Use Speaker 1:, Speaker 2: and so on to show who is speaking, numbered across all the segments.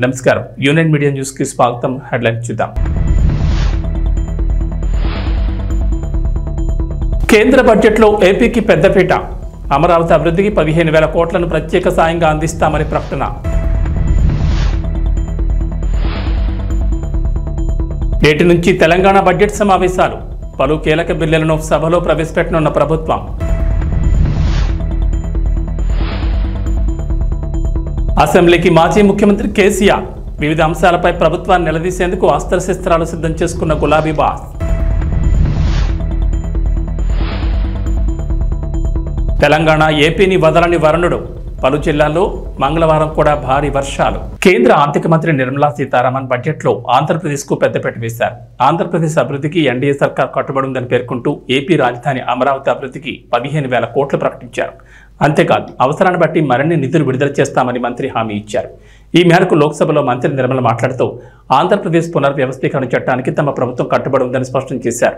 Speaker 1: నమస్కారం, union media news కి స్వాగతం. హెడ్లైన్ చూద్దాం. కేంద్ర బడ్జెట్లో ఏపీకి పెద్దపీట. అమరావతి అభివృద్ధికి 15,000 కోట్లను ప్రత్యేక సాయంగా అందిస్తామని ప్రకటన. నేటి నుంచి తెలంగాణ బడ్జెట్ సమావేశాలు. పలు కీలక బిల్లులను సభలో ప్రవేశపెట్టనున్న ప్రభుత్వం. అసెంబ్లీకి మాజీ ముఖ్యమంత్రి కేసీఆర్. వివిధ అంశాలపై ప్రభుత్వాన్ని నిలదీసేందుకు అస్త్రశస్త్రాలు సిద్ధం చేసుకున్న గులాబీ బాస్. తెలంగాణ ఏపీని వదలని వరుణుడు. పలు జిల్లాల్లో మంగళవారం కూడా భారీ వర్షాలు. కేంద్ర ఆర్థిక మంత్రి నిర్మలా సీతారామన్ బడ్జెట్లో ఆంధ్రప్రదేశ్కు పెద్దపీట వేశారు. ఆంధ్రప్రదేశ్ అభివృద్ధికి ఎన్డీఏ సర్కార్ కట్టుబడి ఉందని పేర్కొంటూ ఏపీ రాజధాని అమరావతి అభివృద్ధికి 15,000 కోట్లు ప్రకటించారు. అంతేకాదు, అవసరాన్ని బట్టి మరిన్ని నిధులు విడుదల చేస్తామని మంత్రి హామీ ఇచ్చారు. ఈ మేరకు లోక్సభలో మంత్రి నిర్మల మాట్లాడుతూ ఆంధ్రప్రదేశ్ పునర్వ్యవస్థీకరణ చట్టానికి తమ ప్రభుత్వం కట్టుబడి ఉందని స్పష్టం చేశారు.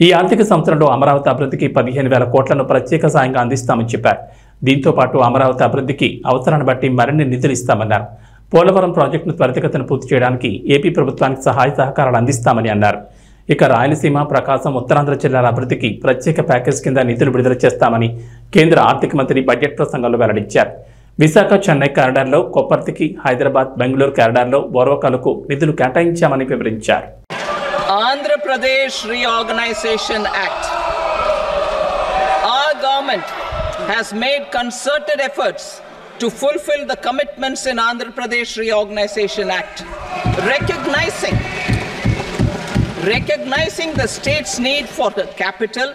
Speaker 1: ఈ ఆర్థిక సంవత్సరంలో అమరావతి అభివృద్ధికి 15,000 కోట్లను ప్రత్యేక సాయంగా అందిస్తామని చెప్పారు. దీంతో పాటు అమరావతి అభివృద్ధికి అవసరాన్ని బట్టి మరిన్ని నిధులు ఇస్తామన్నారు. పోలవరం ప్రాజెక్టును త్వరితగతిన పూర్తి చేయడానికి ఏపీ ప్రభుత్వానికి సహాయ సహకారాలు అందిస్తామని అన్నారు. ఇక రాయలసీమ, ప్రకాశం, ఉత్తరాంధ్ర జిల్లాల అభివృద్ధికి ప్రత్యేక ప్యాకేజ్ కింద నిధులు విడుదల చేస్తామని కేంద్ర ఆర్థిక మంత్రి బడ్జెట్ ప్రసంగంలో వెల్లడించారు. విశాఖ, చెన్నై కారిడార్లో, కొప్పర్తికి, హైదరాబాద్, బెంగళూరు కారిడార్లో బోర్వకలకు నిధులు కేటాయించామని వివరించారు.
Speaker 2: Andhra Pradesh Reorganization Act. Our government has made concerted efforts to fulfill the commitments in Andhra Pradesh Reorganization Act, recognizing the state's need for the capital,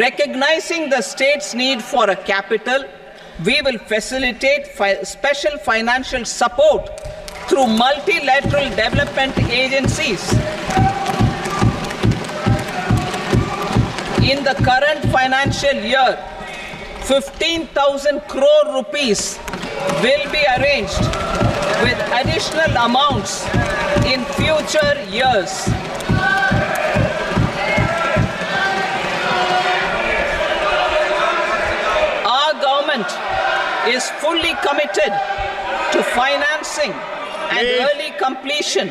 Speaker 2: recognizing the state's need for a capital. We will facilitate special financial support through multilateral development agencies. In the current financial year, 15,000 crore rupees will be arranged with additional amounts in future years. Our government is fully committed to financing and early completion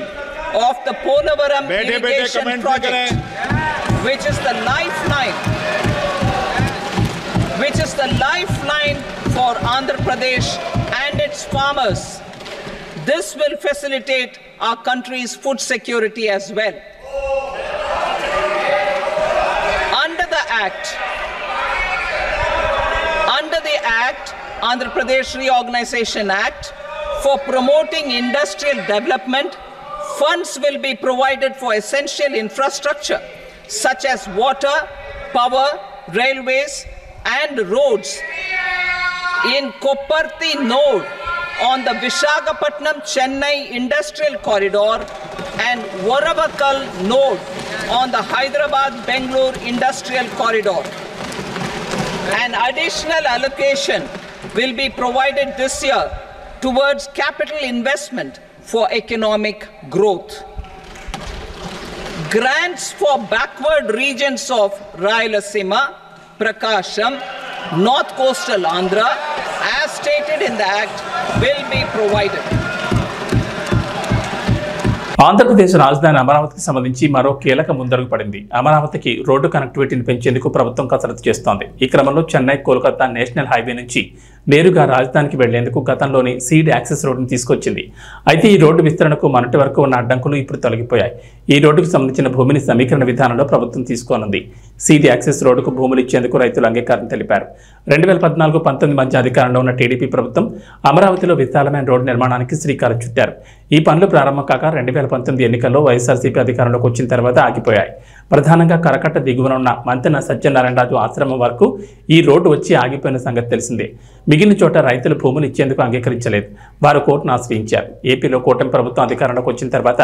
Speaker 2: of the Polavaram irrigation project, which is the lifeline for Andhra Pradesh and its farmers. This will facilitate our country's food security as well. Under the Act, Andhra Pradesh Reorganization Act, for promoting industrial development, funds will be provided for essential infrastructure such as water, power, railways and roads. In Kopparthi node on the Visakhapatnam-Chennai industrial corridor and Varavakal node on the Hyderabad-Bengaluru industrial corridor. An additional allocation will be provided this year towards capital investment for economic growth. Grants for backward regions of Rayalaseema, Prakasham, North Coastal Andhra, as stated in the Act, will be provided.
Speaker 1: Andhra Pradesh రాజధాని అమరావతికి సంబంధించి మరో కీలక ముందడుగు పడింది. అమరావతికి road కనెక్టివిటీని పెంచేందుకు ప్రభుత్వం కసరత్తు చేస్తోంది. ఈ క్రమంలో చెన్నై, కోల్కతా నేషనల్ హైవే నుంచి నేరుగా రాజధానికి వెళ్లేందుకు గతంలోని సీడ్ యాక్సెస్ రోడ్డును తీసుకొచ్చింది. అయితే ఈ రోడ్డు విస్తరణకు మొన్నటి వరకు ఉన్న అడ్డంకులు ఇప్పుడు తొలగిపోయాయి. ఈ రోడ్డుకు సంబంధించిన భూమిని సమీకరణ విధానంలో ప్రభుత్వం తీసుకోనుంది. సీడ్ యాక్సెస్ రోడ్డుకు భూములు ఇచ్చేందుకు రైతులు అంగీకారం తెలిపారు. 2014-19 మధ్య అధికారంలో ఉన్న టీడీపీ ప్రభుత్వం అమరావతిలో విశాలమైన రోడ్డు నిర్మాణానికి శ్రీకారం చుట్టారు. ఈ పనులు ప్రారంభం కాక 2019 ఎన్నికల్లో వైఎస్ఆర్సీపీ అధికారంలోకి వచ్చిన తర్వాత ఆగిపోయాయి. ప్రధానంగా కరకట్ట దిగువన ఉన్న మంతెన సత్యనారాయణరాజు ఆశ్రమం వరకు ఈ రోడ్డు వచ్చి ఆగిపోయిన సంగతి తెలిసిందే. మిగిలిన చోట రైతులు భూములు ఇచ్చేందుకు అంగీకరించలేదు. వారు కోర్టును ఆశ్రయించారు. ఏపీలో కూటమి ప్రభుత్వం అధికారంలోకి వచ్చిన తర్వాత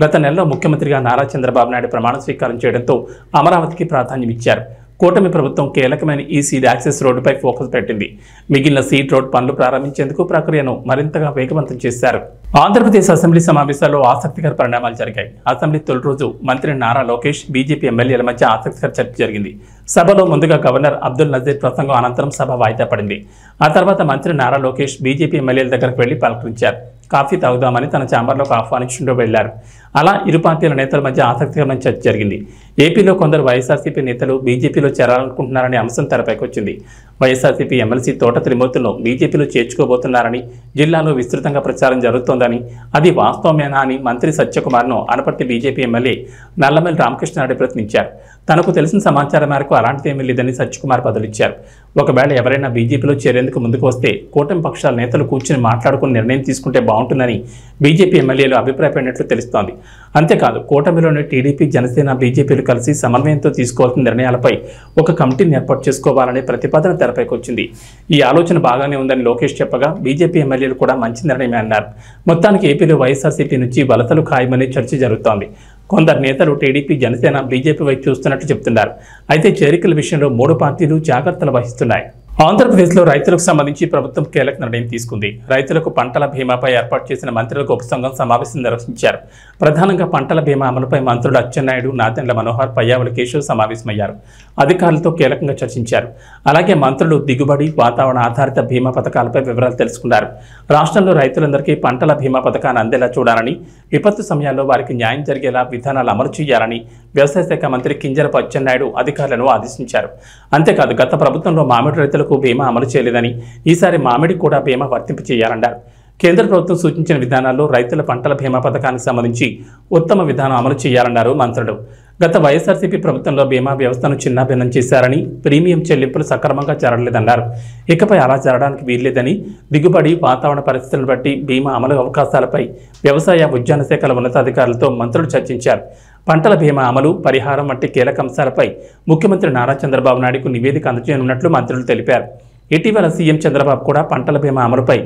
Speaker 1: గత నెలలో ముఖ్యమంత్రిగా నారా చంద్రబాబు నాయుడు ప్రమాణ స్వీకారం చేయడంతో అమరావతికి ప్రాధాన్యం ఇచ్చారు. కూటమి ప్రభుత్వం కీలకమైన ఈ సీడ్ యాక్సెస్ రోడ్డుపై ఫోకస్ పెట్టింది. మిగిలిన సీడ్ రోడ్ పనులు ప్రారంభించేందుకు ప్రక్రియను మరింతగా వేగవంతం చేశారు. ఆంధ్రప్రదేశ్ అసెంబ్లీ సమావేశాల్లో ఆసక్తికర పరిణామాలు జరిగాయి. అసెంబ్లీ తొలి రోజు మంత్రి నారా లోకేష్, బీజేపీ ఎమ్మెల్యేల మధ్య ఆసక్తికర చర్చ జరిగింది. సభలో ముందుగా గవర్నర్ అబ్దుల్ నజీర్ ప్రసంగం అనంతరం సభ వాయిదా పడింది. ఆ తర్వాత మంత్రి నారా లోకేష్ బీజేపీ ఎమ్మెల్యేల దగ్గరకు వెళ్లి పలకరించారు. కాఫీ తాగుదామని తన ఛాంబర్లోకి ఆహ్వానించుకుంటూ వెళ్లారు. అలా ఇరు పార్టీల నేతల మధ్య ఆసక్తికరమైన చర్చ జరిగింది. ఏపీలో కొందరు వైఎస్ఆర్సీపీ నేతలు బీజేపీలో చేరాలనుకుంటున్నారనే అంశం తెరపైకి వచ్చింది. వైఎస్ఆర్సీపీ ఎమ్మెల్సీ తోట త్రిమూర్తులను బీజేపీలో చేర్చుకోబోతున్నారని, జిల్లాలో విస్తృతంగా ప్రచారం జరుగుతోందని, అది వాస్తవమేనా అని మంత్రి సత్యకుమార్ను అనపర్తి బీజేపీ ఎమ్మెల్యే నల్లమల్లి రామకృష్ణారెడ్డి ప్రశ్నించారు. తనకు తెలిసిన సమాచారం మేరకు అలాంటిదేమీ లేదని సత్యకుమార్ బదులిచ్చారు. ఒకవేళ ఎవరైనా బీజేపీలో చేరేందుకు ముందుకు వస్తే కూటమి పక్షాల నేతలు కూర్చుని మాట్లాడుకుని నిర్ణయం తీసుకుంటే బాగుంటుందని బీజేపీ ఎమ్మెల్యేలు అభిప్రాయపడినట్లు తెలుస్తోంది. అంతేకాదు కూటమిలోని టీడీపీ, జనసేన, బీజేపీలు కలిసి సమన్వయంతో తీసుకోవాల్సిన నిర్ణయాలపై ఒక కమిటీని ఏర్పాటు చేసుకోవాలనే ప్రతిపాదన తెరపైకి వచ్చింది. ఈ ఆలోచన బాగానే ఉందని లోకేష్ చెప్పగా బీజేపీ ఎమ్మెల్యేలు కూడా మంచి నిర్ణయమే అన్నారు. మొత్తానికి ఏపీలో వైఎస్ఆర్సీపీ నుంచి వలసలు ఖాయమనే చర్చ జరుగుతోంది. కొందరు నేతలు టీడీపీ, జనసేన, బీజేపీ వైపు చూస్తున్నట్టు చెబుతున్నారు. అయితే చేరికల విషయంలో మూడు పార్టీలు జాగ్రత్తలు వహిస్తున్నాయి. ఆంధ్రప్రదేశ్లో రైతులకు సంబంధించి ప్రభుత్వం కీలక నిర్ణయం తీసుకుంది. రైతులకు పంటల బీమాపై ఏర్పాటు చేసిన మంత్రులకు ఉపసంఘం సమావేశం నిర్వహించారు. ప్రధానంగా పంటల బీమా అమలుపై మంత్రులు అచ్చెన్నాయుడు, నాదెండ్ల మనోహర్, పయ్యావుల కేశవ్ సమావేశమయ్యారు. అధికారులతో కీలకంగా చర్చించారు. అలాగే మంత్రులు దిగుబడి, వాతావరణ ఆధారిత బీమా పథకాలపై వివరాలు తెలుసుకున్నారు. రాష్ట్రంలో రైతులందరికీ పంటల బీమా పథకాన్ని అందేలా చూడాలని, విపత్తు సమయాల్లో వారికి న్యాయం జరిగేలా విధానాలు అమలు చేయాలని వ్యవసాయ శాఖ మంత్రి కింజరాపు అచ్చెన్నాయుడు అధికారులను ఆదేశించారు. అంతేకాదు గత ప్రభుత్వంలో మామిడి రైతులకు బీమా అమలు చేయలేదని, ఈసారి మామిడి కూడా బీమా వర్తింపు చేయాలన్నారు. కేంద్ర ప్రభుత్వం సూచించిన విధానాల్లో రైతుల పంటల బీమా పథకానికి సంబంధించి ఉత్తమ విధానం అమలు చేయాలన్నారు మంత్రులు. గత వైఎస్ఆర్సీపీ ప్రభుత్వంలో బీమా వ్యవస్థను చిన్నాభిన్నం చేశారని, ప్రీమియం చెల్లింపులు సక్రమంగా జరగలేదన్నారు. ఇకపై అలా జరగడానికి వీల్లేదని, దిగుబడి, వాతావరణ పరిస్థితులను బట్టి బీమా అమలు అవకాశాలపై వ్యవసాయ, ఉద్యాన శాఖల ఉన్నతాధికారులతో మంత్రులు చర్చించారు. పంటల బీమా అమలు, పరిహారం వంటి కీలక అంశాలపై ముఖ్యమంత్రి నారా చంద్రబాబు నాయుడుకు నివేదిక అందజేయనున్నట్లు మంత్రులు తెలిపారు. ఇటీవల సీఎం చంద్రబాబు కూడా పంటల బీమా అమలుపై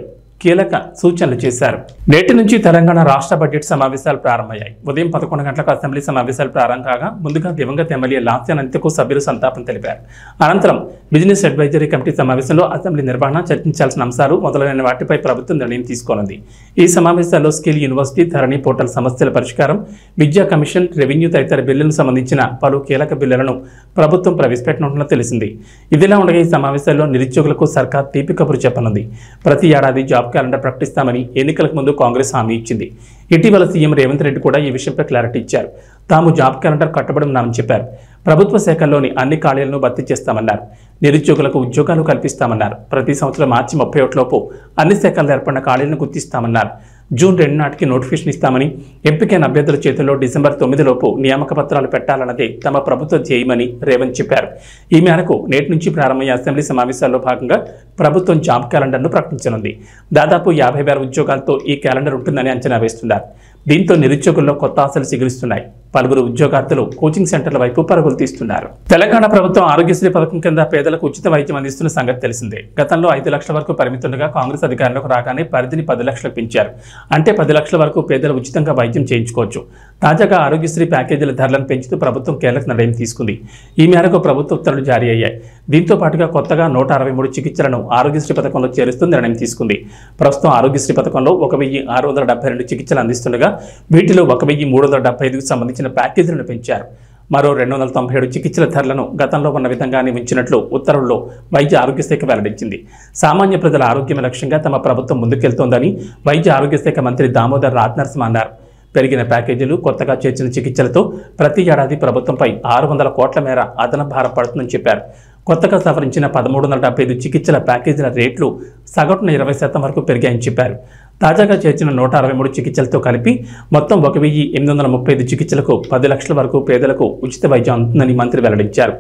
Speaker 1: కీలక సూచనలు చేశారు. నేటి నుంచి తెలంగాణ రాష్ట్ర బడ్జెట్ సమావేశాలు ప్రారంభమయ్యాయి. ఉదయం 11 గంటలకు అసెంబ్లీ సమావేశాలు ప్రారంభం కాగా ముందుగా దివంగత ఎమ్మెల్యే లాస్యాన్ అంత్యకు సభ్యులు సంతాపం తెలిపారు. అనంతరం బిజినెస్ అడ్వైజరీ కమిటీ సమావేశంలో అసెంబ్లీ నిర్వహణ, చర్చించాల్సిన అంశాలు మొదలైన వాటిపై ప్రభుత్వం నిర్ణయం తీసుకోనుంది. ఈ సమావేశాల్లో స్కిల్ యూనివర్సిటీ, ధరణి పోర్టల్ సమస్యల పరిష్కారం, విద్యా కమిషన్, రెవెన్యూ తదితర బిల్లులకు సంబంధించిన పలు కీలక బిల్లులను ప్రభుత్వం ప్రవేశపెట్టనున్నట్లు తెలిసింది. ఇదిలా ఉండగా ఈ సమావేశాల్లో నిరుద్యోగులకు సర్కార్ తీపి కబురు చెప్పనుంది. ప్రతి ఏడాది జాబ్ క్యాలెండర్ ప్రకటిస్తామని ఎన్నికలకు ముందు కాంగ్రెస్ హామీ ఇచ్చింది. ఇటీవల సీఎం రేవంత్ రెడ్డి కూడా ఈ విషయంపై క్లారిటీ ఇచ్చారు. తాము జాబ్ క్యాలెండర్ కట్టుబడి ఉన్నామని చెప్పారు. ప్రభుత్వ శాఖల్లోని అన్ని ఖాళీలను భర్తీ చేస్తామన్నారు. నిరుద్యోగులకు ఉద్యోగాలు కల్పిస్తామన్నారు. ప్రతి సంవత్సరం మార్చి 31 లోపు అన్ని శాఖల్లో ఏర్పడిన ఖాళీలను గుర్తిస్తామన్నారు. జూన్ 2 నాటికి నోటిఫికేషన్ ఇస్తామని, ఎంపికైన అభ్యర్థుల చేతుల్లో డిసెంబర్ 9 లోపు నియామక పత్రాలు పెట్టాలన్నదే తమ ప్రభుత్వ ధ్యేయమని రేవంత్ చెప్పారు. ఈ మేరకు నేటి నుంచి ప్రారంభమయ్యే అసెంబ్లీ సమావేశాల్లో భాగంగా ప్రభుత్వం జాబ్ క్యాలెండర్ను ప్రకటించనుంది. దాదాపు 50,000 ఉద్యోగాలతో ఈ క్యాలెండర్ ఉంటుందని అంచనా వేస్తున్నారు. దీంతో నిరుద్యోగుల్లో కొత్త ఆశలు చిగురిస్తున్నాయి. పలువురు ఉద్యోగార్థులు కోచింగ్ సెంటర్ల వైపు పరుగులు తీస్తున్నారు. తెలంగాణ ప్రభుత్వం ఆరోగ్యశ్రీ పథకం కింద పేదలకు ఉచిత వైద్యం అందిస్తున్న సంగతి తెలిసిందే. గతంలో 5 లక్షల వరకు పరిమితుండగా కాంగ్రెస్ అధికారంలోకి రాగానే పరిధిని 10 లక్షలకు పెంచారు. అంటే 10 లక్షల వరకు పేదలు ఉచితంగా వైద్యం చేయించుకోవచ్చు. తాజాగా ఆరోగ్యశ్రీ ప్యాకేజీల ధరలను పెంచుతూ ప్రభుత్వం కీలక నిర్ణయం తీసుకుంది. ఈ మేరకు ప్రభుత్వ ఉత్తర్వులు జారీ అయ్యాయి. దీంతో పాటుగా కొత్తగా 163 చికిత్సలను ఆరోగ్యశ్రీ పథకంలో చేరుస్తూ నిర్ణయం తీసుకుంది. ప్రస్తుతం ఆరోగ్యశ్రీ పథకంలో 1672 చికిత్సలు అందిస్తుండగా వీటిలో 1375కు సంబంధించిన ప్యాకేజీలను పెంచారు. మరో 297 చికిత్సల ధరలను గతంలో ఉన్న విధంగానే ఉంచినట్లు ఉత్తర్వుల్లో వైద్య ఆరోగ్య శాఖ వెల్లడించింది. సామాన్య ప్రజల ఆరోగ్యమే లక్ష్యంగా తమ ప్రభుత్వం ముందుకెళ్తోందని వైద్య ఆరోగ్య శాఖ మంత్రి దామోదర్ రాజనరసింహ అన్నారు. పెరిగిన ప్యాకేజీలు, కొత్తగా చేర్చిన చికిత్సలతో ప్రతి ఏడాది ప్రభుత్వంపై 600 కోట్ల మేర అదనపు భారం పడుతుందని చెప్పారు. కొత్తగా సవరించిన 1375 చికిత్సల ప్యాకేజీల రేట్లు సగటున 20% వరకు పెరిగాయని చెప్పారు. తాజాగా చేర్చిన 163 చికిత్సలతో కలిపి మొత్తం 1835 చికిత్సలకు 10 లక్షల వరకు పేదలకు ఉచిత వైద్యం అందుతుందని మంత్రి వెల్లడించారు.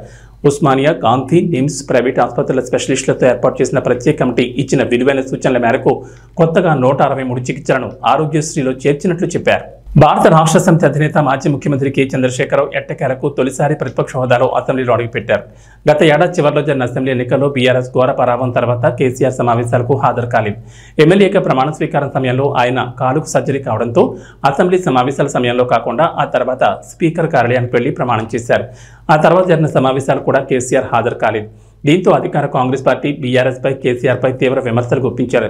Speaker 1: ఉస్మానియా, గాంధీ, నిమ్స్, ప్రైవేట్ ఆసుపత్రుల స్పెషలిస్టులతో ఏర్పాటు చేసిన ప్రత్యేక కమిటీ ఇచ్చిన విలువైన సూచనల మేరకు కొత్తగా 163 చికిత్సలను ఆరోగ్యశ్రీలో చేర్చినట్లు చెప్పారు. భారత రాష్ట్ర సమితి అధినేత మాజీ ముఖ్యమంత్రి కె చంద్రశేఖరరావు ఎట్టకేలకు తొలిసారి ప్రతిపక్ష హోదాలో అసెంబ్లీలో అడుగుపెట్టారు. గత ఏడాది చివరిలో జరిగిన అసెంబ్లీ ఎన్నికల్లో బీఆర్ఎస్ ఘోర పరాభవం తర్వాత కేసీఆర్ సమావేశాలకు హాజరు కాలేదు. ఎమ్మెల్యేగా ప్రమాణ స్వీకారం సమయంలో ఆయన కాలుకు సర్జరీ కావడంతో అసెంబ్లీ సమావేశాల సమయంలో కాకుండా ఆ తర్వాత స్పీకర్ కార్యాలయానికి వెళ్లి ప్రమాణం చేశారు. ఆ తర్వాత జరిగిన సమావేశాలు కూడా కేసీఆర్ హాజరు కాలేదు. దీంతో అధికార కాంగ్రెస్ పార్టీ బీఆర్ఎస్ పై కేసీఆర్ పై తీవ్ర విమర్శలు గుప్పించారు.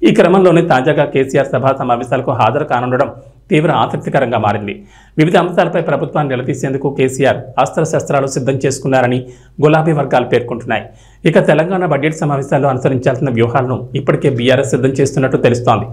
Speaker 1: ఈ క్రమంలోనే తాజాగా కేసీఆర్ సభా సమావేశాలకు హాజరు కానుండడం తీవ్ర ఆసక్తికరంగా మారింది. వివిధ అంశాలపై ప్రభుత్వాన్ని నిలదీసేందుకు కేసీఆర్ అస్త్రశస్త్రాలు సిద్ధం చేసుకున్నారని గులాబీ వర్గాలు పేర్కొంటున్నాయి. ఇక తెలంగాణ బడ్జెట్ సమావేశాల్లో అనుసరించాల్సిన వ్యూహాలను ఇప్పటికే బీఆర్ఎస్ సిద్ధం చేస్తున్నట్టు తెలుస్తోంది.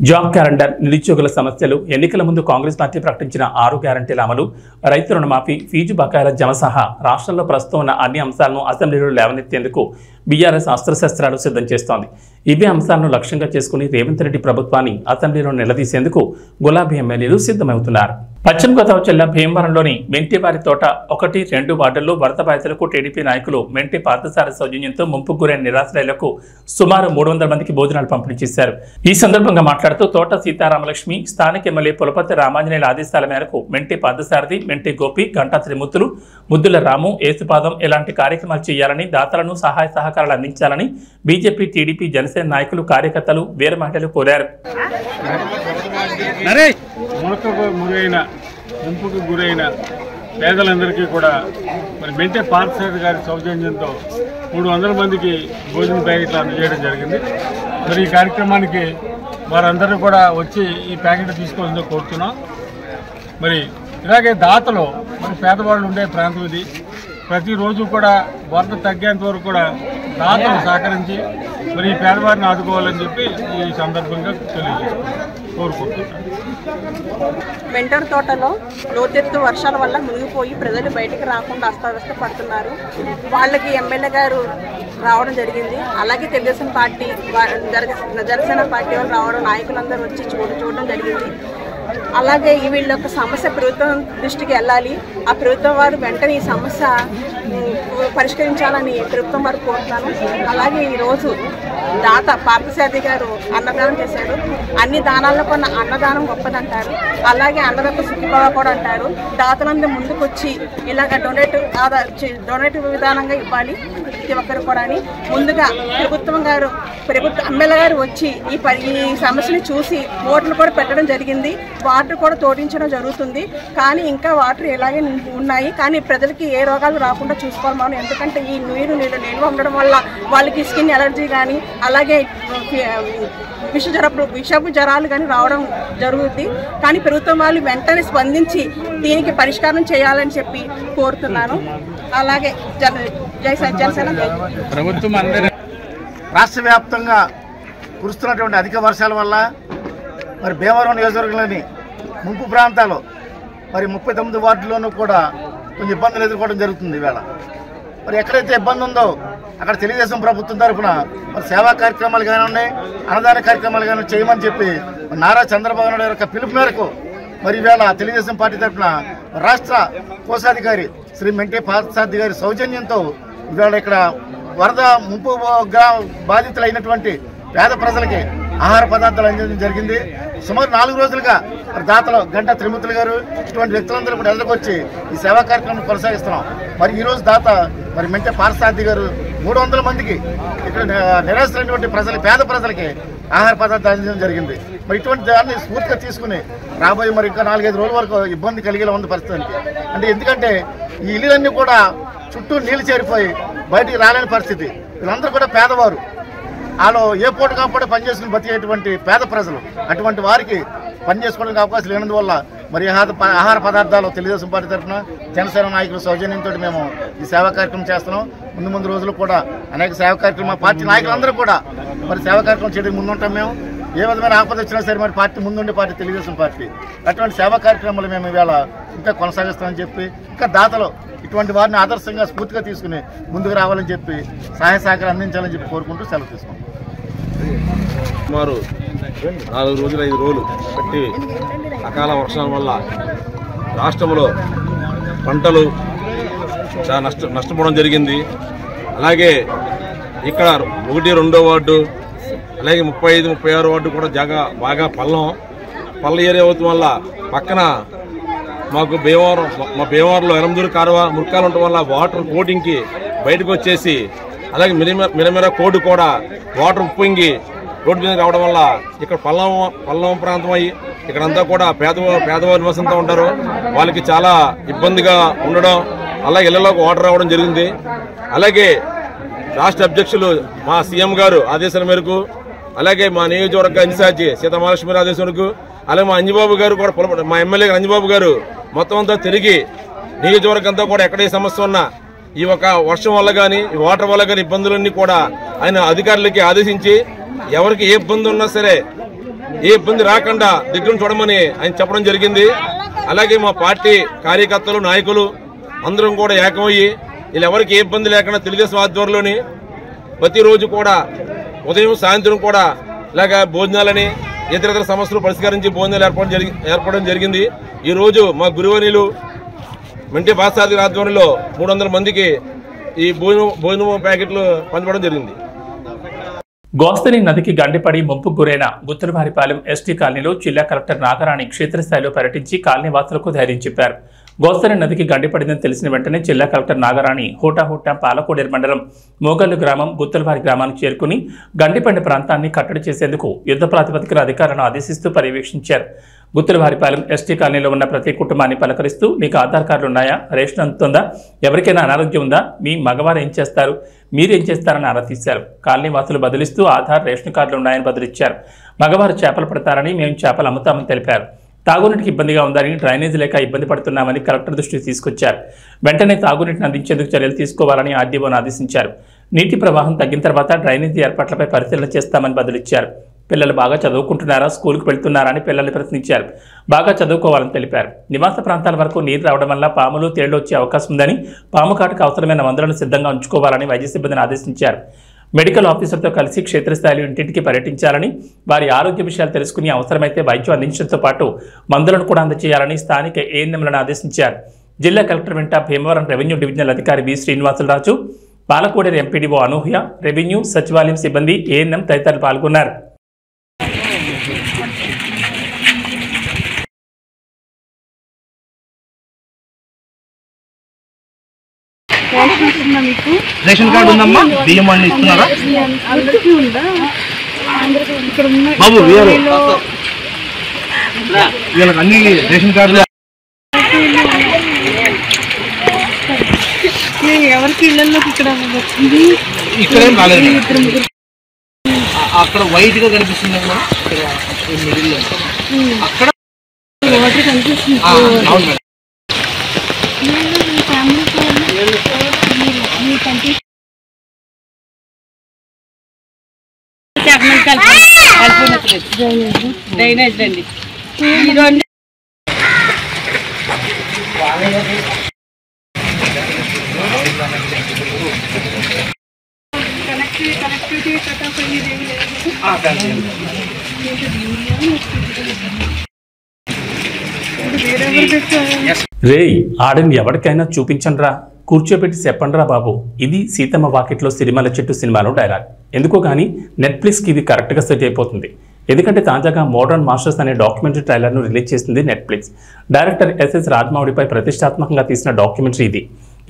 Speaker 1: జాబ్ క్యాలెండర్, నిరుద్యోగుల సమస్యలు, ఎన్నికల ముందు కాంగ్రెస్ పార్టీ ప్రకటించిన 6 గ్యారంటీల అమలు, రైతు రుణమాఫీ, ఫీజు బకాయిల జమ సహా రాష్ట్రంలో ప్రస్తుతం ఉన్న అన్ని అంశాలను అసెంబ్లీలో లేవనెత్తేందుకు బీఆర్ఎస్ అస్త్రశస్త్రాలు సిద్ధం చేస్తోంది. ఇవే అంశాలను లక్ష్యంగా చేసుకుని రేవంత్ రెడ్డి ప్రభుత్వాన్ని అసెంబ్లీలో నిలదీసేందుకు గులాబీ ఎమ్మెల్యేలు సిద్ధమవుతున్నారు. పశ్చిమ గోదావరి జిల్లా భీమవరంలోని మెంటివారి తోట 1, 2 వార్డుల్లో వరద బాధితులకు టీడీపీ నాయకులు మెంటి పార్థసారథి సౌజన్యంతో ముంపుకు గురైన నిరాశ్రయులకు సుమారు 300 మందికి భోజనాలు పంపిణీ చేశారు. ఈ సందర్భంగా మాట్లాడుతూ తోట సీతారామలక్ష్మి, స్థానిక ఎమ్మెల్యే పులపర్తి రామాంజనేయుల ఆదేశాల మేరకు మెంటి పార్థసారథి, మెంటి గోపి, గంటా త్రిమూర్తులు, ముద్దుల రాము, ఏసుపాదం ఇలాంటి కార్యక్రమాలు చేయాలని, దాతలను సహాయ సహకారాలు అందించాలని బీజేపీ, టీడీపీ, జనసేన నాయకులు, కార్యకర్తలు, వీర మహిళలు కోరారు.
Speaker 3: ముంపుకు గురైన పేదలందరికీ కూడా మరి మెంటే పార్థసారథి గారి సౌజన్యంతో 300 మందికి భోజన ప్యాకెట్లు అందజేయడం జరిగింది. మరి ఈ కార్యక్రమానికి వారందరూ కూడా వచ్చి ఈ ప్యాకెట్ తీసుకోవాలని కోరుతున్నాం. మరి ఇలాగే దాతలు మరి పేదవాళ్ళు ఉండే ప్రాంతం ఇది. ప్రతిరోజు కూడా వరద తగ్గేంత వరకు కూడా దాతలు సహకరించి మరి ఈ పేదవారిని ఆదుకోవాలని చెప్పి ఈ సందర్భంగా కోరుకుంటున్నాను.
Speaker 4: మెంటర్ తోటలో లోతెత్తు వర్షాల వల్ల మునిగిపోయి ప్రజలు బయటకు రాకుండా అస్తవ్యస్త పడుతున్నారు. వాళ్ళకి ఎమ్మెల్యే గారు రావడం జరిగింది. అలాగే తెలుగుదేశం పార్టీ, జనసేన పార్టీ వాళ్ళు రావడం, నాయకులందరూ వచ్చి చూడడం జరిగింది. అలాగే వీళ్ళ యొక్క సమస్య ప్రభుత్వం దృష్టికి వెళ్ళాలి. ఆ ప్రభుత్వం వారు వెంటనే ఈ సమస్య పరిష్కరించాలని ప్రభుత్వం వారు కోరుతున్నాను. అలాగే ఈరోజు దాత పార్థసారథి గారు అన్నదానం చేశారు. అన్ని దానాల్లో కొన్న అన్నదానం గొప్పదంటారు. అలాగే అన్నదాత సుఖీభావ కూడా అంటారు. దాతలందరూ ముందుకు వచ్చి ఇలాగ డొనేటివ్ విధానంగా ఇవ్వాలి ప్రతి ఒక్కరు కూడా అని ముందుగా ప్రభుత్వ ఎమ్మెల్యే గారు వచ్చి ఈ సమస్యని చూసి ఓట్లు కూడా పెట్టడం జరిగింది. వాటర్ కూడా తోడించడం జరుగుతుంది. కానీ ఇంకా వాటర్ ఇలాగే ఉన్నాయి. కానీ ప్రజలకి ఏ రోగాలు రాకుండా చూసుకోవాలి మనం. ఎందుకంటే ఈ నీరు నిల్వ ఉండడం వల్ల వాళ్ళకి స్కిన్ ఎలర్జీ కానీ అలాగే విషపు జ్వరాలు కానీ రావడం జరుగుతుంది. కానీ ప్రభుత్వం వాళ్ళు వెంటనే స్పందించి దీనికి పరిష్కారం చేయాలని చెప్పి కోరుతున్నాను. అలాగే జనసేన
Speaker 3: ప్రభుత్వం
Speaker 5: రాష్ట్ర వ్యాప్తంగా కురుస్తున్నటువంటి అధిక వర్షాల వల్ల మరి భీమవరం నియోజకవర్గంలోని ముంపు ప్రాంతాలు మరి 39 వార్డుల్లోనూ కూడా కొంచెం ఇబ్బందులు ఎదుర్కోవడం జరుగుతుంది. ఈవేళ మరి ఎక్కడైతే ఇబ్బంది ఉందో అక్కడ తెలుగుదేశం ప్రభుత్వం తరఫున మరి సేవా కార్యక్రమాలు కానివ్వండి, అన్నదాన కార్యక్రమాలు కానీ చేయమని చెప్పి నారా చంద్రబాబు నాయుడు యొక్క పిలుపు మేరకు మరి ఈవేళ తెలుగుదేశం పార్టీ తరఫున రాష్ట్ర కోశాధికారి శ్రీ మెంటే పార్థసారథి గారి సౌజన్యంతో ఈవేళ ఇక్కడ వరద ముంపు బాధితులైనటువంటి పేద ప్రజలకి ఆహార పదార్థాలు అందించడం జరిగింది. సుమారు 4 రోజులుగా దాతలు గంటా త్రిమూర్తులు గారు ఇటువంటి వ్యక్తులందరూ కూడా ఎదురుకొచ్చి ఈ సేవా కార్యక్రమం కొనసాగిస్తున్నాం. మరి ఈరోజు దాత మరి మెంటే పార్థసారథి గారు 300 మందికి ఇక్కడ నిరాశ్రైనటువంటి పేద ప్రజలకి ఆహార పదార్థాలు అందించడం జరిగింది. మరి ఇటువంటి దాన్ని స్ఫూర్తిగా తీసుకుని రాబోయే మరి ఇంకా 4-5 రోజుల వరకు ఇబ్బంది కలిగేలా ఉంది పరిస్థితి. అంటే ఎందుకంటే ఈ ఇల్లులన్నీ కూడా చుట్టూ నీళ్లు చేరిపోయి బయటికి రాలేని పరిస్థితి. వీళ్ళందరూ కూడా పేదవారు, వాళ్ళు ఏ పూట కాకపోతే పనిచేసుకుని బతికేటువంటి పేద ప్రజలు. అటువంటి వారికి పనిచేసుకోవడానికి అవకాశం లేనందువల్ల మరి ఆహార పదార్థాలు తెలుగుదేశం పార్టీ తరఫున జనసేన నాయకుల సౌజన్యంతో మేము ఈ సేవా కార్యక్రమం చేస్తున్నాం. ముందు రోజులు కూడా అనేక సేవా కార్యక్రమాలు పార్టీ నాయకులందరూ కూడా మరి సేవా కార్యక్రమం చేయడానికి ముందుంటాం. మేము ఏ విధమైన ఆపద వచ్చినా సరే మరి పార్టీ ముందుండే పార్టీ తెలుగుదేశం పార్టీ. అటువంటి సేవా కార్యక్రమాలు మేము ఇవాళ ఇంకా కొనసాగిస్తామని చెప్పి ఇంకా దాతలు ఇటువంటి వారిని ఆదర్శంగా స్ఫూర్తిగా తీసుకుని ముందుకు రావాలని చెప్పి సహాయ సహకారం అందించాలని చెప్పి కోరుకుంటూ సెలవు తీసుకుంటాం.
Speaker 6: సుమారు 4 రోజులు 5 రోజులు బట్టి అకాల వర్షాల వల్ల రాష్ట్రంలో పంటలు చాలా నష్టపోవడం జరిగింది. అలాగే ఇక్కడ 1, 2 వార్డు అలాగే 35, 36 వార్డు కూడా బాగా పల్లం. పల్ల ఏరియా అవుతుంది వల్ల పక్కన మాకు మా భీమవరంలో ఎరందూరు కాలువ మురికాలు ఉండటం వల్ల వాటర్ కోటింగ్కి బయటకు వచ్చేసి అలాగే మిరమిర కోడి కూడా వాటర్ ఉప్పొంగి రోడ్డు మీద రావడం వల్ల ఇక్కడ పల్లం ప్రాంతం అయ్యి ఇక్కడంతా కూడా పేదవారి నివాసంతో ఉంటారు. వాళ్ళకి చాలా ఇబ్బందిగా ఉండడం, అలాగే ఇళ్లలోకి వాటర్ రావడం జరిగింది. అలాగే రాష్ట్ర అధ్యక్షులు మా సీఎం గారు ఆదేశాల మేరకు, అలాగే మా నియోజకవర్గ ఇన్ఛార్జి సీతామహాలక్ష్మి ఆదేశం మేరకు, అలాగే మా అంజిబాబు గారు కూడా, మా ఎమ్మెల్యే అంజిబాబు గారు మొత్తం అంతా తిరిగి నియోజకవర్గం అంతా కూడా ఎక్కడ ఏ సమస్య ఉన్నా ఈ ఒక వర్షం వల్ల కానీ ఈ వాటర్ వల్ల కానీ ఇబ్బందులన్నీ కూడా ఆయన అధికారులకి ఆదేశించి ఎవరికి ఏ ఇబ్బంది ఉన్నా సరే ఏ ఇబ్బంది రాకుండా దగ్గర చూడమని ఆయన చెప్పడం జరిగింది. అలాగే మా పార్టీ కార్యకర్తలు నాయకులు అందరం కూడా ఏకమయ్యి వీళ్ళెవరికి ఏ ఇబ్బంది లేకుండా తెలుగుదేశం ఆధ్వర్యంలోని ప్రతిరోజు కూడా ఉదయం సాయంత్రం కూడా ఇలాగ భోజనాలని ఇతర సమస్యలు పరిష్కరించి భోజనాలు ఏర్పడడం జరిగింది. ఈ రోజు మా గురువనీలు మెంటే బాసాది ఆధ్వర్యంలో 300 మందికి ఈ భోజనం ప్యాకెట్లు పంచడం జరిగింది.
Speaker 1: గోస్తని నదికి గండిపడి ముంపుకు గురైన గుత్తలవారిపాలెం ఎస్టీ కాలనీలో జిల్లా కలెక్టర్ నాగరాణి క్షేత్రస్థాయిలో పర్యటించి కాలనీ వాసులకు ధైర్యం చెప్పారు. గోస్తని నదికి గండిపడిందని తెలిసిన వెంటనే జిల్లా కలెక్టర్ నాగరాణి హోటాహోటా పాలకోడేరు మండలం మోగల్లు గ్రామం గుత్తలవారి గ్రామానికి చేరుకుని గండిపడిన ప్రాంతాన్ని కట్టడి చేసేందుకు యుద్ధ ప్రాతిపదికన అధికారులను ఆదేశిస్తూ పర్యవేక్షించారు. గుత్తలవారిపాలెం ఎస్టీ కాలనీలో ఉన్న ప్రతి కుటుంబాన్ని పలకరిస్తూ మీకు ఆధార్ కార్డులు ఉన్నాయా, రేషన్ అందుతుందా, ఎవరికైనా అనారోగ్యం ఉందా, మీ మగవారు ఏం చేస్తారు, మీరేం చేస్తారని ఆరా తీశారు. కాలనీ వాసులు బదిలిస్తూ ఆధార్, రేషన్ కార్డులు ఉన్నాయని బదిలిచ్చారు. మగవారు చేపలు పడతారని, మేము చేపలు అమ్ముతామని తెలిపారు. తాగునీటికి ఇబ్బందిగా ఉందని, డ్రైనేజీ లేక ఇబ్బంది పడుతున్నామని కలెక్టర్ దృష్టికి తీసుకొచ్చారు. వెంటనే తాగునీటిని అందించేందుకు చర్యలు తీసుకోవాలని ఆర్డీఓను ఆదేశించారు. నీటి ప్రవాహం తగ్గిన తర్వాత డ్రైనేజీ ఏర్పాట్లపై పరిశీలన చేస్తామని బదులిచ్చారు. పిల్లలు బాగా చదువుకుంటున్నారా, స్కూల్కి వెళ్తున్నారా అని పిల్లల్ని ప్రశ్నించారు. బాగా చదువుకోవాలని తెలిపారు. నివాస ప్రాంతాల వరకు నీరు రావడం వల్ల పాములు, తేళ్లు వచ్చే అవకాశం ఉందని, పాము కాటుకు అవసరమైన మందులను సిద్ధంగా ఉంచుకోవాలని వైద్య సిబ్బందిని ఆదేశించారు. మెడికల్ ఆఫీసర్తో కలిసి క్షేత్రస్థాయిలో ఇంటింటికి పర్యటించాలని, వారి ఆరోగ్య విషయాలు తెలుసుకుని అవసరమైతే వైద్యం అందించడంతో పాటు మందులను కూడా అందజేయాలని స్థానిక ఏఎన్ఎంలను ఆదేశించారు. జిల్లా కలెక్టర్ వెంట భీమవరం రెవెన్యూ డివిజనల్ అధికారి వి శ్రీనివాసులరాజు, పాలకోడేరు ఎంపీడీఓ అనూహ్య, రెవెన్యూ, సచివాలయం సిబ్బంది, ఏఎన్ఎం తదితరులు పాల్గొన్నారు.
Speaker 7: రేషన్ కార్డు ఉందమ్మా, బియ్యం అన్ని ఇస్తున్నారా బాబు? వీళ్ళకి అన్ని రేషన్ కార్డులు
Speaker 4: ఎవరికి ఇళ్లలోకి
Speaker 7: ఇక్కడేం రాలేదు. అక్కడ వైట్ గా కనిపిస్తుంది అక్కడ కనిపిస్తుంది. అవును మేడం.
Speaker 4: డ్రైనేజ్ అండి.
Speaker 1: రేయ్, ఆడని ఎవరికైనా చూపించండ్రా, కూర్చోబెట్టి చెప్పండ్రా బాబు. ఇది సీతమ్మ వాకిట్లో సిరిమల చెట్టు సినిమాలో డైలాగ్. ఎందుకో కానీ నెట్ఫ్లిక్స్కి ఇది కరెక్ట్గా సెట్ అయిపోతుంది. ఎందుకంటే తాజాగా మోడర్న్ మాస్టర్స్ అనే డాక్యుమెంటరీ ట్రైలర్ను రిలీజ్ చేసింది నెట్ఫ్లిక్స్. డైరెక్టర్ ఎస్ఎస్ రాజమౌళిపై ప్రతిష్టాత్మకంగా తీసిన డాక్యుమెంటరీ ఇది.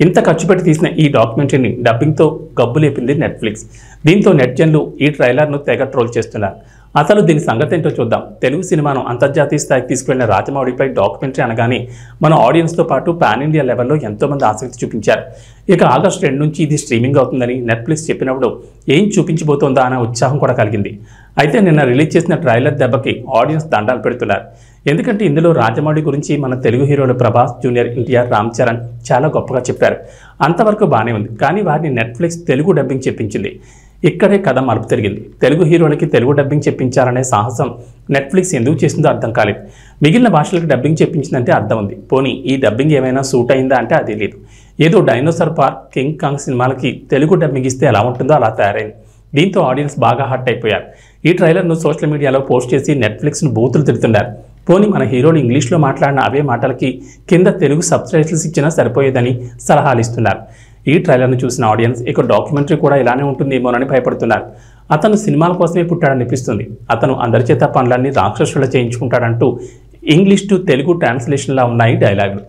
Speaker 1: ఇంత ఖర్చు పెట్టి తీసిన ఈ డాక్యుమెంటరీని డబ్బింగ్తో గబ్బు లేపింది నెట్ఫ్లిక్స్. దీంతో నెట్జన్లు ఈ ట్రైలర్ను తెగ ట్రోల్ చేస్తున్నారు. అసలు దీని సంగతి ఏంటో చూద్దాం. తెలుగు సినిమాను అంతర్జాతీయ స్థాయికి తీసుకెళ్లిన రాజమౌళిపై డాక్యుమెంటరీ అనగానే మన ఆడియన్స్తో పాటు పాన్ ఇండియా లెవెల్లో ఎంతోమంది ఆసక్తి చూపించారు. ఇక ఆగస్టు 2 నుంచి ఇది స్ట్రీమింగ్ అవుతుందని నెట్ఫ్లిక్స్ చెప్పినప్పుడు ఏం చూపించబోతోందా అనే ఉత్సాహం కూడా కలిగింది. అయితే నిన్న రిలీజ్ చేసిన ట్రైలర్ దెబ్బకి ఆడియన్స్ దండాలు పెడుతున్నారు. ఎందుకంటే ఇందులో రాజమౌళి గురించి మన తెలుగు హీరోలు ప్రభాస్, జూనియర్ ఎన్టీఆర్, రామ్ చరణ్ చాలా గొప్పగా చెప్పారు. అంతవరకు బాగానే ఉంది. కానీ వారిని నెట్ఫ్లిక్స్ తెలుగు డబ్బింగ్ చెప్పించింది. ఇక్కడే కథ మలుపు తిరిగింది. తెలుగు హీరోలకి తెలుగు డబ్బింగ్ చెప్పించాలనే సాహసం నెట్ఫ్లిక్స్ ఎందుకు చేసిందో అర్థం కాలేదు. మిగిలిన భాషలకు డబ్బింగ్ చెప్పించిందంటే అర్థం ఉంది. పోనీ ఈ డబ్బింగ్ ఏమైనా సూట్ అయిందా అంటే అది లేదు. ఏదో డైనోసార్ పార్క్, కింగ్ కాంగ్ సినిమాలకి తెలుగు డబ్బింగ్ ఇస్తే ఎలా ఉంటుందో అలా తయారైంది. దీంతో ఆడియన్స్ బాగా హర్ట్ అయిపోయారు. ఈ ట్రైలర్ను సోషల్ మీడియాలో పోస్ట్ చేసి నెట్ఫ్లిక్స్ను బూతులు తిడుతున్నారు. పోనీ మన హీరోలు ఇంగ్లీష్లో మాట్లాడిన అవే మాటలకి కింద తెలుగు సబ్‌టైటిల్స్ ఇచ్చినా సరిపోయేదని సలహాలు ఇస్తున్నారు. ఈ ట్రైలర్ను చూసిన ఆడియన్స్ ఇక డాక్యుమెంటరీ కూడా ఇలానే ఉంటుందేమోనని భయపడుతున్నారు. అతను సినిమాల కోసమే పుట్టాడనిపిస్తుంది. అతను అందరి చేత పనులన్నీ రాక్షసులా చేయించుకుంటాడంటూ ఇంగ్లీష్ టు తెలుగు ట్రాన్స్లేషన్లా ఉన్నాయి డైలాగులు.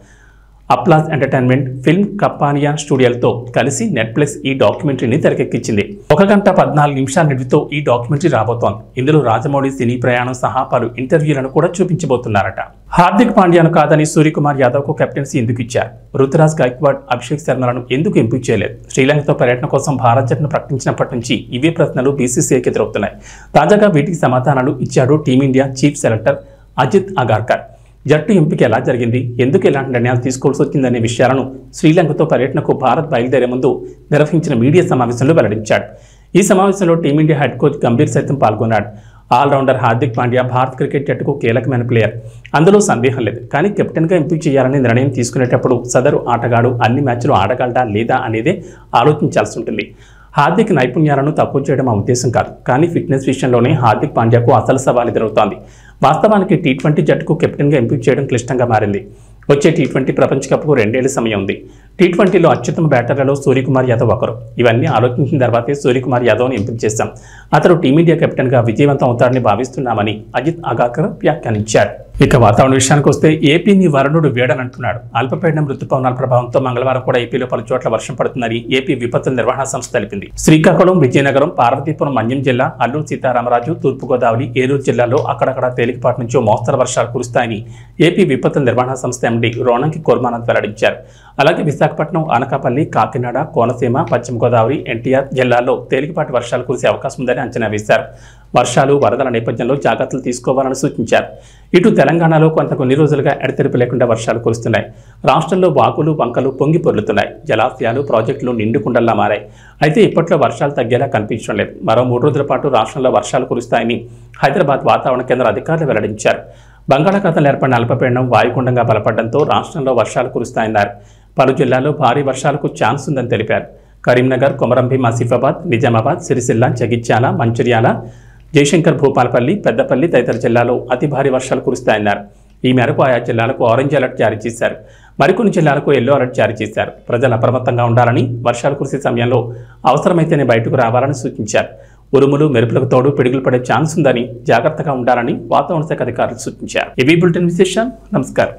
Speaker 1: అప్లాజ్ ఎంటర్టైన్మెంట్ ఫిల్మ్ కప్పానియా స్టూడియోలతో కలిసి నెట్ఫ్లిక్స్ ఈ డాక్యుమెంటరీని తెరకెక్కించింది. 1 గంట 14 నిమిషాల నిడితో ఈ డాక్యుమెంటరీ రాబోతోంది. ఇందులో రాజమౌళి సినీ ప్రయాణం సహా పలు ఇంటర్వ్యూలను కూడా చూపించబోతున్నారట. హార్దిక్ పాండ్యాను కాదని సూర్యకుమార్ యాదవ్కు కెప్టెన్సీ ఎందుకు ఇచ్చారు? రుతురాజ్ గైక్వాడ్, అభిషేక్ శర్మలను ఎందుకు ఎంపిక చేయలేదు? శ్రీలంకతో పర్యటన కోసం భారత్ జట్టును ప్రకటించినప్పటి నుంచి ఇవే ప్రశ్నలు బీసీసీఐకి ఎదురవుతున్నాయి. తాజాగా వీటికి సమాధానాలు ఇచ్చాడు team India chief selector Ajit Agarkar. జట్టు ఎంపిక ఎలా జరిగింది, ఎందుకు ఎలాంటి నిర్ణయాలు తీసుకోవాల్సి వచ్చిందనే విషయాలను శ్రీలంకతో పర్యటనకు భారత్ బయలుదేరే ముందు నిర్వహించిన మీడియా సమావేశంలో వెల్లడించాడు. ఈ సమావేశంలో టీమిండియా హెడ్ కోచ్ గంభీర్ సైతం పాల్గొన్నాడు. ఆల్రౌండర్ హార్దిక్ పాండ్యా భారత క్రికెట్ జట్టుకు కీలకమైన ప్లేయర్, అందులో సందేహం లేదు. కానీ కెప్టెన్గా ఎంపిక చేయాలని నిర్ణయం తీసుకునేటప్పుడు సదరు ఆటగాడు అన్ని మ్యాచ్లు ఆడగలడా లేదా అనేదే ఆలోచించాల్సి ఉంటుంది. హార్దిక్ నైపుణ్యాలను తక్కువ చేయడం ఆ ఉద్దేశం కాదు. కానీ ఫిట్నెస్ విషయంలోనే హార్దిక్ పాండ్యాకు అసలు సవాల్ ఎదురవుతోంది. వాస్తవానికి టీ20 జట్టుకు కెప్టెన్గా ఎంపిక చేయడం క్లిష్టంగా మారింది. వచ్చే టీ20 ప్రపంచ కప్కు 2 ఏళ్ల సమయం ఉంది. టీ20లో అత్యుత్తమ బ్యాటర్లలో సూర్యకుమార్ యాదవ్ ఒకరు. ఇవన్నీ ఆలోచించిన తర్వాతే సూర్యకుమార్ యాదవ్ను ఎంపిక చేశాం. అతను టీమిండియా కెప్టెన్గా విజయవంతం అవుతారని భావిస్తున్నామని అజిత్ అగార్కర్ వ్యాఖ్యానించారు. ఇక వాతావరణ విషయానికి వస్తే ఏపీని వరుణుడు వేడనంటున్నాడు. అల్పపీడనం రుతుపవనాల ప్రభావంతో మంగళవారం కూడా ఏపీలో పలు చోట్ల వర్షం పడుతుందని ఏపీ విపత్తుల నిర్వహణ సంస్థ తెలిపింది. శ్రీకాకుళం, విజయనగరం, పార్వతీపురం, మన్యం జిల్లా, అల్లూరు సీతారామరాజు, తూర్పుగోదావరి, ఏలూరు జిల్లాల్లో అక్కడక్కడ తేలికపాటి నుంచి మోస్తరు వర్షాలు కురుస్తాయని ఏపీ విపత్తుల నిర్వహణ సంస్థ ఎండీ రోణంకి కోర్మానంద్ వెల్లడించారు. అలాగే విశాఖపట్నం, అనకాపల్లి, కాకినాడ, కోనసీమ, పశ్చిమ గోదావరి, ఎన్టీఆర్ జిల్లాల్లో తేలికపాటి వర్షాలు కురిసే అవకాశం ఉందని అంచనా వేశారు. వర్షాలు, వరదల నేపథ్యంలో జాగ్రత్తలు తీసుకోవాలని సూచించారు. ఇటు తెలంగాణలో కొన్ని రోజులుగా ఎడతెరిపి లేకుండా వర్షాలు కురుస్తున్నాయి. రాష్ట్రంలో వాగులు, వంకలు పొంగి పొర్లుతున్నాయి. జలాశయాలు, ప్రాజెక్టులు నిండుకుండల్లా మారాయి. అయితే ఇప్పట్లో వర్షాలు తగ్గేలా కనిపించడం లేదు. మరో 3 రోజుల పాటు రాష్ట్రంలో వర్షాలు కురుస్తాయని హైదరాబాద్ వాతావరణ కేంద్ర అధికారులు వెల్లడించారు. బంగాళాఖాతంలో ఏర్పడిన అల్పపీడనం వాయుగుండంగా బలపడడంతో రాష్ట్రంలో వర్షాలు కురుస్తాయన్నారు. పలు జిల్లాల్లో భారీ వర్షాలకు ఛాన్స్ ఉందని తెలిపారు. కరీంనగర్, కొమరంభీం, ఆసిఫాబాద్, నిజామాబాద్, సిరిసిల్ల, జగిత్యాల, మంచిర్యాల, జయశంకర్, భూపాలపల్లి, పెద్దపల్లి తదితర జిల్లాలో అతి భారీ వర్షాలు కురుస్తాయన్నారు. ఈ మేరకు ఆయా జిల్లాలకు ఆరెంజ్ అలర్ట్ జారీ చేశారు. మరికొన్ని జిల్లాలకు ఎల్లో అలర్ట్ జారీ చేశారు. ప్రజలు అప్రమత్తంగా ఉండాలని, వర్షాలు కురిసే సమయంలో అవసరమైతేనే బయటకు రావాలని సూచించారు. ఉరుములు, మెరుపులకు తోడు పిడుగులు పడే ఛాన్స్ ఉందని, జాగ్రత్తగా ఉండాలని వాతావరణ శాఖ అధికారులు సూచించారు. ఇవి బులెటిన్ విశేషాలు. నమస్కారం.